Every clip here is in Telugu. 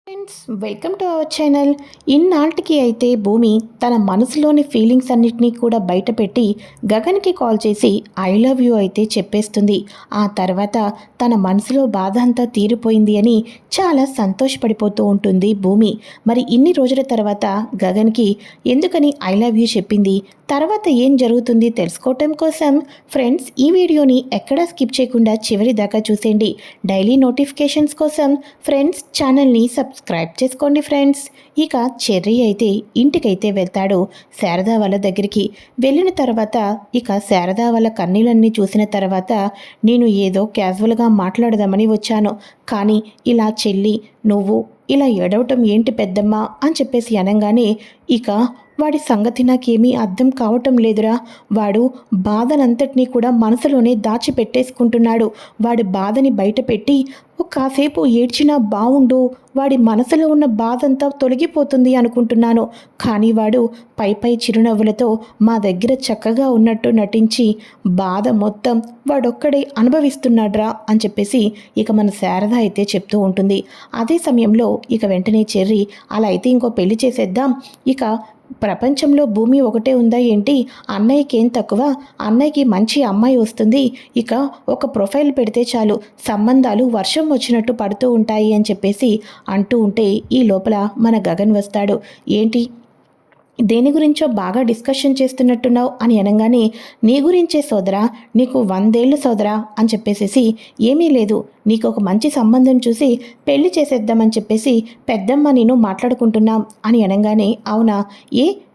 Friends, welcome to our channel. ఇన్నాళ్ళకి అయితే భూమి తన మనసులోని ఫీలింగ్స్ అన్నిటినీ కూడా బయటపెట్టి గగన్కి కాల్ చేసి ఐ లవ్ యూ అయితే చెప్పేస్తుంది. ఆ తర్వాత తన మనసులో బాధ అంతా తీరిపోయింది అని చాలా సంతోషపడిపోతూ ఉంటుంది భూమి. మరి ఇన్ని రోజుల తర్వాత గగన్కి ఎందుకని ఐ లవ్ యూ చెప్పింది, తర్వాత ఏం జరుగుతుంది తెలుసుకోవటం కోసం ఫ్రెండ్స్ ఈ వీడియోని ఎక్కడా స్కిప్ చేయకుండా చివరి దాకా చూసేయండి. డైలీ నోటిఫికేషన్స్ కోసం ఫ్రెండ్స్ ఛానల్ని సబ్స్క్రైబ్ చేసుకోండి ఫ్రెండ్స్. ఇక చెర్రీ అయితే ఇంటికైతే వెళ్తాడు శారద వాళ్ళ దగ్గరికి. వెళ్ళిన తర్వాత ఇక శారద వాళ్ళ కన్నీళ్ళన్నీ చూసిన తర్వాత నేను ఏదో క్యాజువల్గా మాట్లాడదామని వచ్చాను, కానీ ఇలా చెల్లి నువ్వు ఇలా ఏడవటం ఏంటి పెద్దమ్మ అని చెప్పేసి అనగానే ఇక వాడి సంగతి నాకేమీ అర్థం కావటం లేదురా. వాడు బాధనంతటినీ కూడా మనసులోనే దాచిపెట్టేసుకుంటున్నాడు. వాడి బాధని బయటపెట్టి కాసేపు ఏడ్చినా బావుండు, వాడి మనసులో ఉన్న బాధంతా తొలగిపోతుంది అనుకుంటున్నాను. కానీ వాడు పై చిరునవ్వులతో మా దగ్గర చక్కగా ఉన్నట్టు నటించి బాధ మొత్తం వాడొక్కడే అనుభవిస్తున్నాడ్రా అని చెప్పేసి ఇక మన శారద అయితే చెప్తూ ఉంటుంది. అదే సమయంలో ఇక వెంటనే చెర్రీ అలా అయితే ఇంకో పెళ్లి చేసేద్దాం, ఇక ప్రపంచంలో భూమి ఒకటే ఉందా ఏంటి, అన్నయ్యకి ఏం తక్కువ, అన్నయ్యకి మంచి అమ్మాయి వస్తుంది, ఇక ఒక ప్రొఫైల్ పెడితే చాలు సంబంధాలు వర్షం వచ్చినట్టు పడుతూ ఉంటాయి అని చెప్పేసి అంటూ ఉంటే ఈ లోపల మన గగన్ వస్తాడు. ఏంటి దేని గురించో బాగా డిస్కషన్ చేస్తున్నట్టున్నావు అని అనగానే నీ గురించే సోదరా, నీకు 100 ఏళ్ళు సోదరా అని చెప్పేసేసి ఏమీ లేదు, నీకు ఒక మంచి సంబంధం చూసి పెళ్లి చేసేద్దామని చెప్పేసి పెద్దమ్మ నేను మాట్లాడుకుంటున్నాం అని అనగానే అవునా,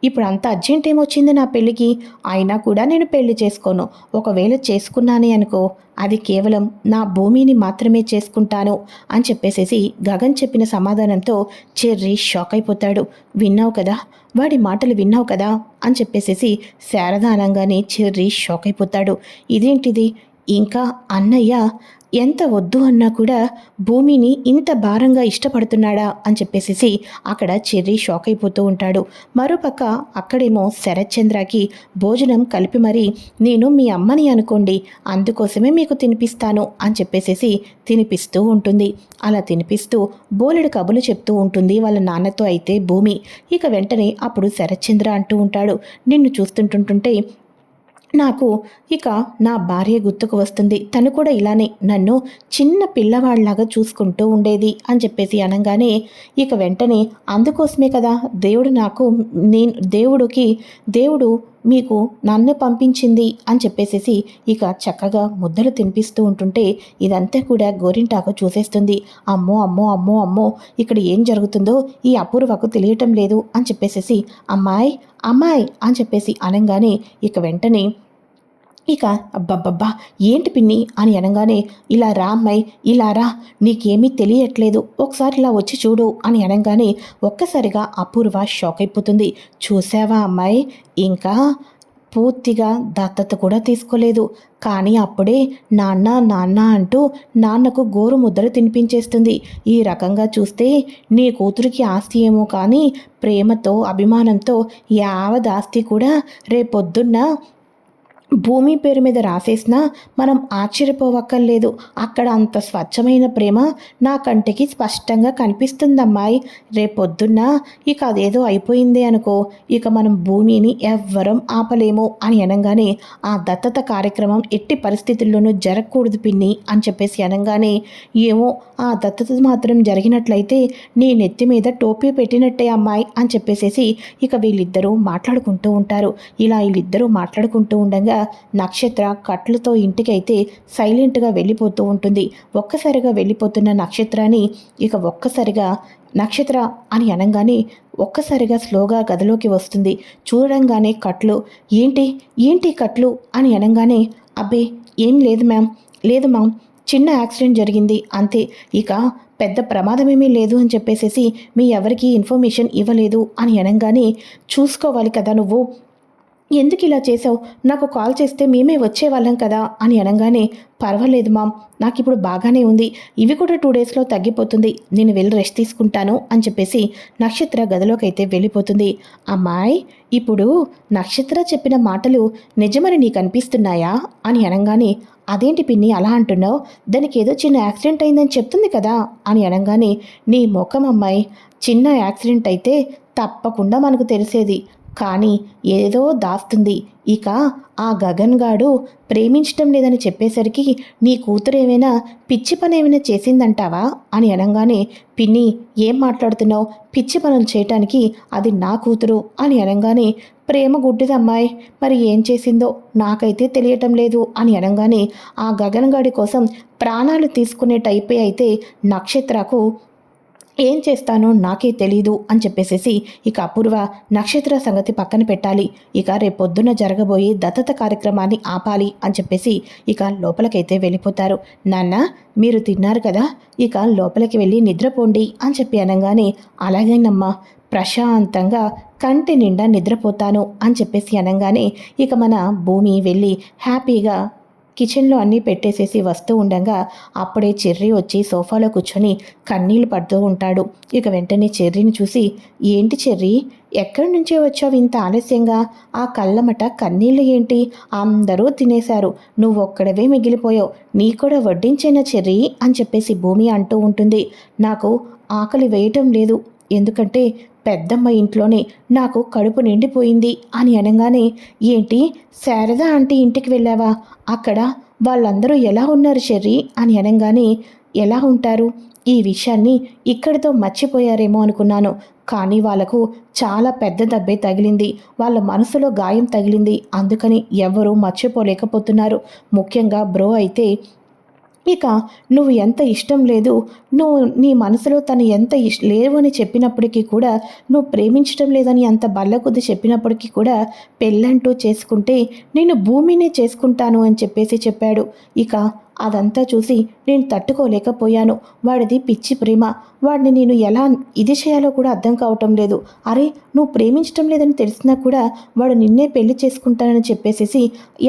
ఇప్పుడు అంత అర్జెంట్ ఏమొచ్చింది నా పెళ్ళికి, అయినా కూడా నేను పెళ్లి చేసుకోను, ఒకవేళ చేసుకున్నానే అనుకో అది కేవలం నా భూమిని మాత్రమే చేసుకుంటాను అని చెప్పేసేసి గగన్ చెప్పిన సమాధానంతో చెర్రీ షాక్ అయిపోతాడు. విన్నావు కదా, వాడి మాటలు విన్నావు కదా అని చెప్పేసేసి శారద అనగానే చెర్రీ షాక్ అయిపోతాడు. ఇదేంటిది, ఇంకా అన్నయ్య ఎంత వద్దు అన్నా కూడా భూమిని ఇంత భారంగా ఇష్టపడుతున్నాడా అని చెప్పేసి అక్కడ చెర్రీ షాక్ అయిపోతూ ఉంటాడు. మరోపక్క అక్కడేమో శరత్చంద్రకి భోజనం కలిపి మరీ నేను మీ అమ్మని అనుకోండి, అందుకోసమే మీకు తినిపిస్తాను అని చెప్పేసి తినిపిస్తూ ఉంటుంది. అలా తినిపిస్తూ బోలెడు కబులు చెప్తూ ఉంటుంది వాళ్ళ నాన్నతో అయితే భూమి. ఇక వెంటనే అప్పుడు శరత్చంద్ర అంటూ ఉంటాడు, నిన్ను చూస్తుంటుంటే నాకు ఇక నా భార్య గుర్తుకు వస్తుంది, తను కూడా ఇలానే నన్ను చిన్న పిల్లవాళ్లాగా చూసుకుంటూ ఉండేది అని చెప్పేసి అనగానే ఇక వెంటనే అందుకోసమే కదా దేవుడు మీకు నన్ను పంపించింది అని చెప్పేసేసి ఇక చక్కగా ముద్దలు తినిపిస్తూ ఉంటుంటే ఇదంతా కూడా గోరింటాకు చూసేస్తుంది. అమ్మో అమ్మో అమ్మో అమ్మో, ఇక్కడ ఏం జరుగుతుందో ఈ అపూర్వకు తెలియటం లేదు అని చెప్పేసేసి అమ్మాయి అమ్మాయి అని చెప్పేసి అనగానే ఇక వెంటనే ఇక అబ్బబ్బబ్బా ఏంటి పిన్ని అని అనగానే ఇలా రా అమ్మాయి, ఇలా రా, నీకేమీ తెలియట్లేదు, ఒకసారి ఇలా వచ్చి చూడు అని అనగానే ఒక్కసారిగా అపూర్వ షాక్ అయిపోతుంది. చూసావా అమ్మాయి, ఇంకా పూర్తిగా దత్తత కూడా తీసుకోలేదు, కానీ అప్పుడే నాన్న నాన్న అంటూ నాన్నకు గోరు ముద్దలు తినిపించేస్తుంది. ఈ రకంగా చూస్తే నీ కూతురికి ఆస్తి ఏమో కానీ ప్రేమతో అభిమానంతో యావత్ ఆస్తి కూడా రేపొద్దున్న భూమి పేరు మీద రాసేసినా మనం ఆశ్చర్యపోవక్కర్లేదు. అక్కడ అంత స్వచ్ఛమైన ప్రేమ నా కంటికి స్పష్టంగా కనిపిస్తుందమ్మాయి. రేపొద్దున్న ఇక అదేదో అయిపోయిందే అనుకో, ఇక మనం భూమిని ఎవ్వరం ఆపలేము అని అనగానే ఆ దత్తత కార్యక్రమం ఎట్టి పరిస్థితుల్లోనూ జరగకూడదు పిన్ని అని చెప్పేసి అనగానే ఏమో ఆ దత్తత మాత్రం జరిగినట్లయితే నీ నెత్తి మీద టోపీ పెట్టినట్టే అమ్మాయి అని చెప్పేసేసి ఇక వీళ్ళిద్దరూ మాట్లాడుకుంటూ ఉంటారు. ఇలా వీళ్ళిద్దరూ మాట్లాడుకుంటూ ఉండగా నక్షత్ర కట్లతో ఇంటికైతే సైలెంట్గా వెళ్ళిపోతూ ఉంటుంది. ఒక్కసారిగా వెళ్ళిపోతున్న నక్షత్రాన్ని ఇక ఒక్కసారిగా నక్షత్ర అని అనగానే ఒక్కసారిగా స్లోగా గదిలోకి వస్తుంది. చూడంగానే కట్లు, ఏంటి ఏంటి కట్లు అని అనగానే అబ్బే ఏం లేదు మ్యామ్, లేదు మ్యామ్, చిన్న యాక్సిడెంట్ జరిగింది అంతే, ఇక పెద్ద ప్రమాదమేమీ లేదు అని చెప్పేసేసి మీ ఎవరికి ఇన్ఫర్మేషన్ ఇవ్వలేదు అని అనగానే చూసుకోవాలి కదా నువ్వు, ఎందుకు ఇలా చేసావు? నాకు కాల్ చేస్తే మేమే వచ్చేవాళ్ళం కదా అని అనగానే, పర్వాలేదు మామ్, నాకిప్పుడు బాగానే ఉంది. ఇవి కూడా 2 డేస్లో తగ్గిపోతుంది. నేను వెళ్ళి రెస్ట్ తీసుకుంటాను అని చెప్పేసి నక్షత్ర గదిలోకైతే వెళ్ళిపోతుంది. అమ్మాయి, ఇప్పుడు నక్షత్ర చెప్పిన మాటలు నిజమని నీకు అనిపిస్తున్నాయా అని అనగానే, అదేంటి పిన్ని అలా అంటున్నావు? దానికి ఏదో చిన్న యాక్సిడెంట్ అయిందని చెప్తుంది కదా అని అనగానే, నీ ముఖం అమ్మాయి, చిన్న యాక్సిడెంట్ అయితే తప్పకుండా మనకు తెలిసేది, కానీ ఏదో దాస్తుంది. ఇక ఆ గగన్ గాడు ప్రేమించటం లేదని చెప్పేసరికి నీ కూతురు ఏమైనా పిచ్చి పని ఏమైనా చేసిందంటావా అని అనగానే, పిన్ని ఏం మాట్లాడుతున్నావు? పిచ్చి పనులు చేయటానికి అది నా కూతురు అని అనగానే, ప్రేమ గుడ్డిదమ్మాయి, మరి ఏం చేసిందో నాకైతే తెలియటం లేదు అని అనగానే, ఆ గగన్ గాడి కోసం ప్రాణాలు తీసుకునే టైపే అయితే నక్షత్రకు ఏం చేస్తానో నాకే తెలీదు అని చెప్పేసేసి ఇక అపూర్వ నక్షత్ర సంగతి పక్కన పెట్టాలి, ఇక రేపొద్దున జరగబోయే దత్తత కార్యక్రమాన్ని ఆపాలి అని చెప్పేసి ఇక లోపలికైతే వెళ్ళిపోతారు. నాన్న, మీరు తిన్నారు కదా, ఇక లోపలికి వెళ్ళి నిద్రపోండి అని చెప్పి అనగానే, అలాగేనమ్మా, ప్రశాంతంగా కంటి నిండా నిద్రపోతాను అని చెప్పేసి అనగానే ఇక మన భూమి వెళ్ళి హ్యాపీగా కిచెన్లో అన్నీ పెట్టేసేసి వస్తూ ఉండగా అప్పుడే చెర్రీ వచ్చి సోఫాలో కూర్చొని కన్నీళ్లు పడుతూ ఉంటాడు. ఇక వెంటనే చెర్రీని చూసి, ఏంటి చెర్రీ, ఎక్కడి నుంచే వచ్చావు ఇంత ఆలస్యంగా? ఆ కళ్ళమట కన్నీళ్ళు ఏంటి? అందరూ తినేశారు, నువ్వొక్కడవే మిగిలిపోయావు, నీ కూడా వడ్డించేనా చెర్రీ అని చెప్పేసి భూమి అంటూ ఉంటుంది. నాకు ఆకలి వేయటం లేదు, ఎందుకంటే పెద్దమ్మ ఇంట్లోనే నాకు కడుపు నిండిపోయింది అని అనగానే, ఏంటి శారద ఆంటీ ఇంటికి వెళ్ళావా? అక్కడ వాళ్ళందరూ ఎలా ఉన్నారు చెర్రీ అని అనగానే, ఎలా ఉంటారు, ఈ విషయాన్ని ఇక్కడితో మర్చిపోయారేమో అనుకున్నాను, కానీ వాళ్ళకు చాలా పెద్ద దెబ్బే తగిలింది, వాళ్ళ మనసులో గాయం తగిలింది, అందుకని ఎవరూ మర్చిపోలేకపోతున్నారు. ముఖ్యంగా బ్రో అయితే ఇక నువ్వు ఎంత ఇష్టం లేదు, నువ్వు నీ మనసులో తను ఎంత లేవు అని చెప్పినప్పటికీ కూడా, నువ్వు ప్రేమించటం లేదని అంత బల్లకొద్ది చెప్పినప్పటికీ కూడా, పెళ్ళంటూ చేసుకుంటే నేను భూమినే చేసుకుంటాను అని చెప్పేసి చెప్పాడు. ఇక అదంతా చూసి నేను తట్టుకోలేకపోయాను. వాడిది పిచ్చి ప్రేమ, వాడిని నేను ఎలా ఇది చేయాలో కూడా అర్థం కావటం లేదు. అరే, నువ్వు ప్రేమించటం లేదని తెలిసినా కూడా వాడు నిన్నే పెళ్లి చేసుకుంటానని చెప్పేసి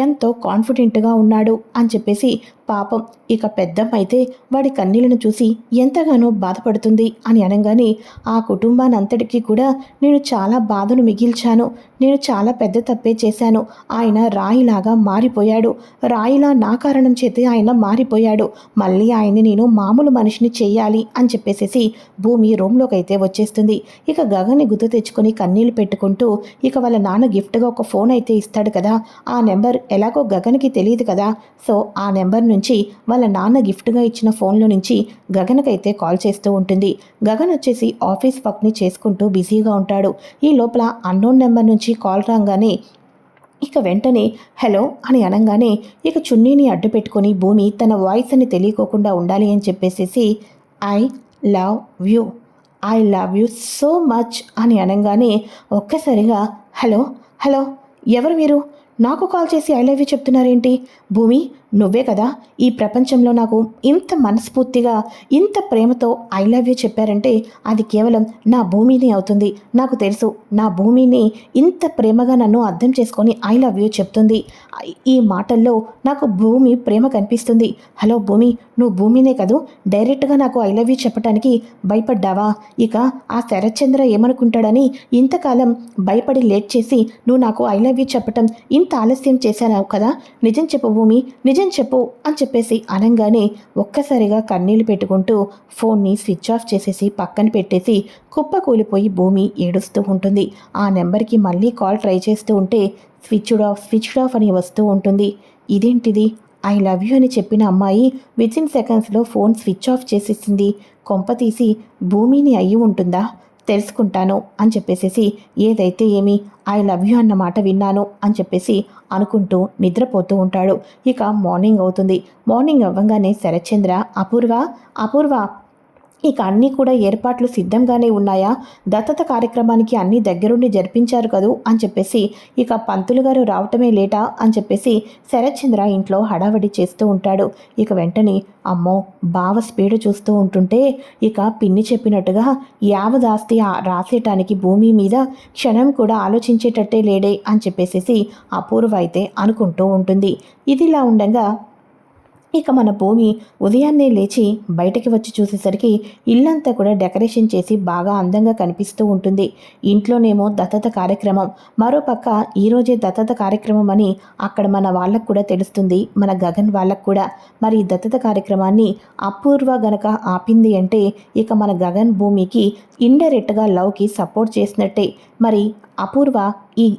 ఎంతో కాన్ఫిడెంట్గా ఉన్నాడు అని చెప్పేసి పాపం ఇక పెద్దమ్మ అయితే వాడి కన్నీళ్లను చూసి ఎంతగానో బాధపడుతుంది అని అనగానే, ఆ కుటుంబానంతటికీ కూడా నేను చాలా బాధను మిగిల్చాను, నేను చాలా పెద్ద తప్పే చేశాను, ఆయన రాయిలాగా మారిపోయాడు, రాయిలా నా కారణం చేతే ఆయన మారిపోయాడు, మళ్ళీ ఆయన్ని నేను మామూలు మనిషిని చెయ్యాలి అని చెప్పేసేసి భూమి రూమ్లోకి అయితే వచ్చేస్తుంది. ఇక గగన్ని గుర్తు తెచ్చుకొని కన్నీళ్లు పెట్టుకుంటూ, ఇక వాళ్ళ నాన్న గిఫ్ట్గా ఒక ఫోన్ అయితే ఇస్తాడు కదా, ఆ నెంబర్ ఎలాగో గగన్కి తెలియదు కదా, సో ఆ నెంబర్ నుంచి వాళ్ళ నాన్న గిఫ్ట్గా ఇచ్చిన ఫోన్లో నుంచి గగన్కైతే కాల్ చేస్తూ ఉంటుంది. గగన్ వచ్చేసి ఆఫీస్ వర్క్ని చేసుకుంటూ బిజీగా ఉంటాడు. ఈ లోపల అన్నోన్ నెంబర్ నుంచి కాల్ రాగానే ఇక వెంటనే హలో అని అనగానే ఇక చున్నీని అడ్డు పెట్టుకొని భూమి తన వాయిస్ అని తెలియకోకుండా ఉండాలి అని చెప్పేసేసి, I love you, I love you so much అని అనగానే ఒక్కసారిగా హలో హలో, ఎవరు మీరు, నాకు కాల్ చేసి ఐ లవ్ యూ చెప్తున్నారేంటి? భూమి, నువ్వే కదా ఈ ప్రపంచంలో నాకు ఇంత మనస్ఫూర్తిగా ఇంత ప్రేమతో ఐ లవ్ యూ చెప్పారంటే అది కేవలం నా భూమిని అవుతుంది. నాకు తెలుసు, నా భూమిని ఇంత ప్రేమగా నన్ను అర్థం చేసుకొని ఐ లవ్ యూ చెప్తుంది. ఈ మాటల్లో నాకు భూమి ప్రేమ కనిపిస్తుంది. హలో భూమి, నువ్వు భూమినే కదూ, డైరెక్ట్గా నాకు ఐ లవ్ యూ చెప్పడానికి భయపడ్డావా? ఇక ఆ శరత్చంద్ర ఏమనుకుంటాడని ఇంతకాలం భయపడి లేట్ చేసి నువ్వు నాకు ఐ లవ్ యూ చెప్పటం ఇంత ఆలస్యం చేశావు కదా, నిజం చెప్పు భూమి, నిజం చెప్పు అని చెప్పేసి అనగానే ఒక్కసారిగా కన్నీళ్లు పెట్టుకుంటూ ఫోన్ని స్విచ్ ఆఫ్ చేసేసి పక్కన పెట్టేసి కుప్పకూలిపోయి భూమి ఏడుస్తూ ఉంటుంది. ఆ నెంబర్కి మళ్ళీ కాల్ ట్రై చేస్తూ ఉంటే స్విచ్డ్ ఆఫ్ అని వస్తూ ఉంటుంది. ఇదేంటిది, ఐ లవ్ యూ అని చెప్పిన అమ్మాయి వితిన్ సెకండ్స్లో ఫోన్ స్విచ్ ఆఫ్ చేసేసింది, కొంప తీసి భూమిని అయ్యి ఉంటుందా, తెలుసుకుంటాను అని చెప్పేసేసి ఏదైతే ఏమి ఐ లవ్ యూ అన్న మాట విన్నాను అని చెప్పేసి అనుకుంటూ నిద్రపోతూ ఉంటాడు. ఇక మార్నింగ్ అవుతుంది. మార్నింగ్ అవ్వగానే శరత్చంద్ర, అపూర్వ అపూర్వ ఇక అన్నీ కూడా ఏర్పాట్లు సిద్ధంగానే ఉన్నాయా? దత్తత కార్యక్రమానికి అన్నీ దగ్గరుండి జరిపించారు కదూ అని చెప్పేసి, ఇక పంతులు గారు రావటమే లేటా అని చెప్పేసి శరత్చంద్ర ఇంట్లో హడావడి చేస్తూ ఉంటాడు. ఇక వెంటనే అమ్మో! బావ స్పీడు చూస్తూ ఉంటుంటే ఇక పిన్ని చెప్పినట్టుగా యావదాస్తి రాసేయటానికి భూమి మీద క్షణం కూడా ఆలోచించేటట్టే లేడే అని చెప్పేసేసి అపూర్వ అయితే అనుకుంటూ ఉంటుంది. ఇదిలా ఉండగా ఇక మన భూమి ఉదయాన్నే లేచి బయటకి వచ్చి చూసేసరికి ఇల్లంతా కూడా డెకరేషన్ చేసి బాగా అందంగా కనిపిస్తూ ఉంటుంది. ఇంట్లోనేమో దత్తత కార్యక్రమం, మరోపక్క ఈరోజే దత్తత కార్యక్రమం అని అక్కడ మన వాళ్ళకు కూడా తెలుస్తుంది, మన గగన్ వాళ్ళకు కూడా. మరి ఈ దత్తత కార్యక్రమాన్ని అపూర్వ గనక ఆపింది అంటే ఇక మన గగన్ భూమికి ఇండైరెక్ట్గా లవ్కి సపోర్ట్ చేసినట్టే. మరి అపూర్వ ఈ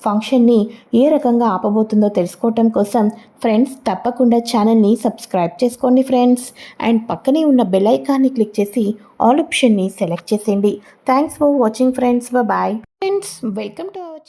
ఫంక్షన్ని ఏ రకంగా ఆపబోతుందో తెలుసుకోవటం కోసం ఫ్రెండ్స్ తప్పకుండా ఛానల్ని సబ్స్క్రైబ్ చేసుకోండి ఫ్రెండ్స్. అండ్ పక్కనే ఉన్న బెల్ ఐకాన్ని క్లిక్ చేసి ఆల్ ఆప్షన్ని సెలెక్ట్ చేసేయండి. Thanks for watching friends. Bye friends, welcome to hour